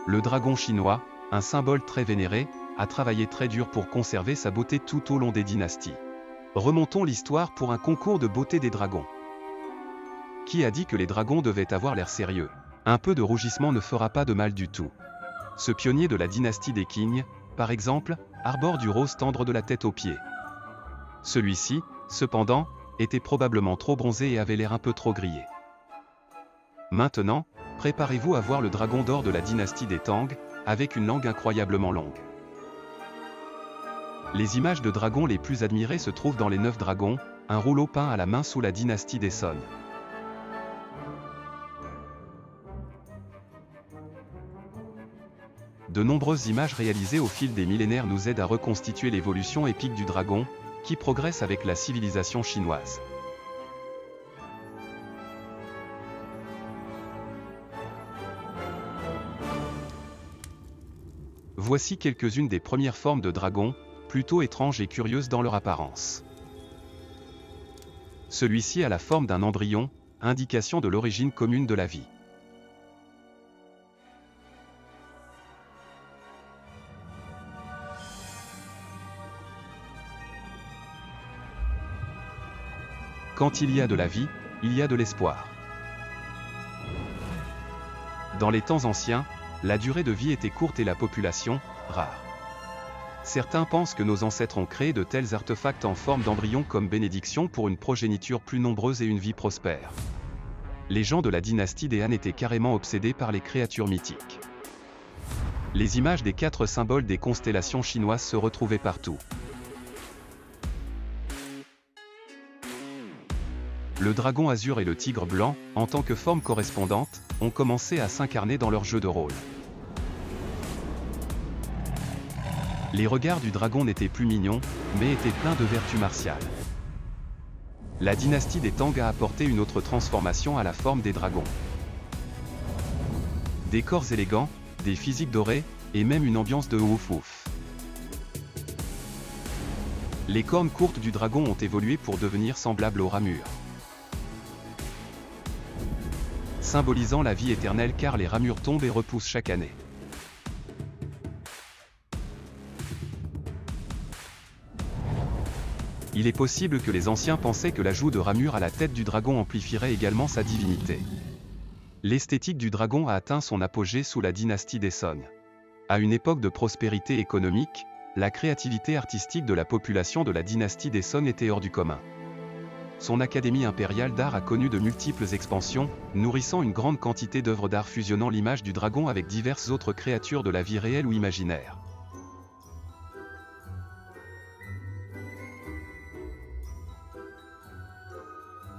Le dragon chinois, un symbole très vénéré, a travaillé très dur pour conserver sa beauté tout au long des dynasties. Remontons l'histoire pour un concours de beauté des dragons. Qui a dit que les dragons devaient avoir l'air sérieux? Un peu de rougissement ne fera pas de mal du tout. Ce pionnier de la dynastie des Qing, par exemple, arbore du rose tendre de la tête aux pieds. Celui-ci, cependant, était probablement trop bronzé et avait l'air un peu trop grillé. Maintenant, préparez-vous à voir le dragon d'or de la dynastie des Tang, avec une langue incroyablement longue. Les images de dragons les plus admirées se trouvent dans les 9 dragons, un rouleau peint à la main sous la dynastie des Song. De nombreuses images réalisées au fil des millénaires nous aident à reconstituer l'évolution épique du dragon, qui progresse avec la civilisation chinoise. Voici quelques-unes des premières formes de dragons, plutôt étranges et curieuses dans leur apparence. Celui-ci a la forme d'un embryon, indication de l'origine commune de la vie. Quand il y a de la vie, il y a de l'espoir. Dans les temps anciens, la durée de vie était courte et la population, rare. Certains pensent que nos ancêtres ont créé de tels artefacts en forme d'embryon comme bénédiction pour une progéniture plus nombreuse et une vie prospère. Les gens de la dynastie des Han étaient carrément obsédés par les créatures mythiques. Les images des 4 symboles des constellations chinoises se retrouvaient partout. Le dragon azur et le tigre blanc, en tant que forme correspondante, ont commencé à s'incarner dans leur jeu de rôle. Les regards du dragon n'étaient plus mignons, mais étaient pleins de vertus martiales. La dynastie des Tang a apporté une autre transformation à la forme des dragons. Des corps élégants, des physiques dorés, et même une ambiance de ouf ouf. Les cornes courtes du dragon ont évolué pour devenir semblables aux ramures, symbolisant la vie éternelle car les ramures tombent et repoussent chaque année. Il est possible que les anciens pensaient que l'ajout de ramures à la tête du dragon amplifierait également sa divinité. L'esthétique du dragon a atteint son apogée sous la dynastie des Song. À une époque de prospérité économique, la créativité artistique de la population de la dynastie des Song était hors du commun. Son académie impériale d'art a connu de multiples expansions, nourrissant une grande quantité d'œuvres d'art fusionnant l'image du dragon avec diverses autres créatures de la vie réelle ou imaginaire.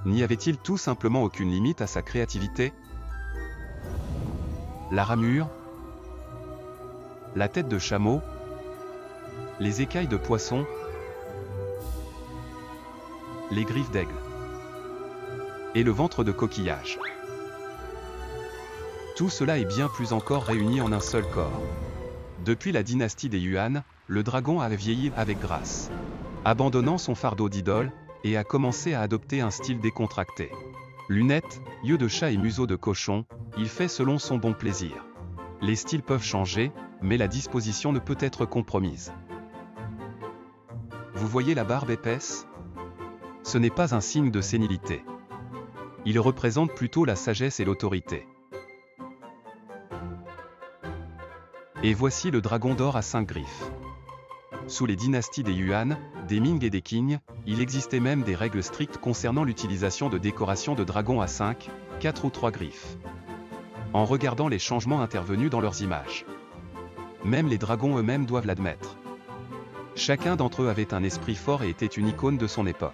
N'y avait-il tout simplement aucune limite à sa créativité? La ramure, la tête de chameau, les écailles de poisson, les griffes d'aigle et le ventre de coquillage. Tout cela est bien plus encore réuni en un seul corps. Depuis la dynastie des Yuan, le dragon a vieilli avec grâce, abandonnant son fardeau d'idole, et a commencé à adopter un style décontracté. Lunettes, yeux de chat et museau de cochon, il fait selon son bon plaisir. Les styles peuvent changer, mais la disposition ne peut être compromise. Vous voyez la barbe épaisse? Ce n'est pas un signe de sénilité. Il représente plutôt la sagesse et l'autorité. Et voici le dragon d'or à 5 griffes. Sous les dynasties des Yuan, des Ming et des Qing, il existait même des règles strictes concernant l'utilisation de décorations de dragons à 5, 4 ou 3 griffes. En regardant les changements intervenus dans leurs images, même les dragons eux-mêmes doivent l'admettre. Chacun d'entre eux avait un esprit fort et était une icône de son époque.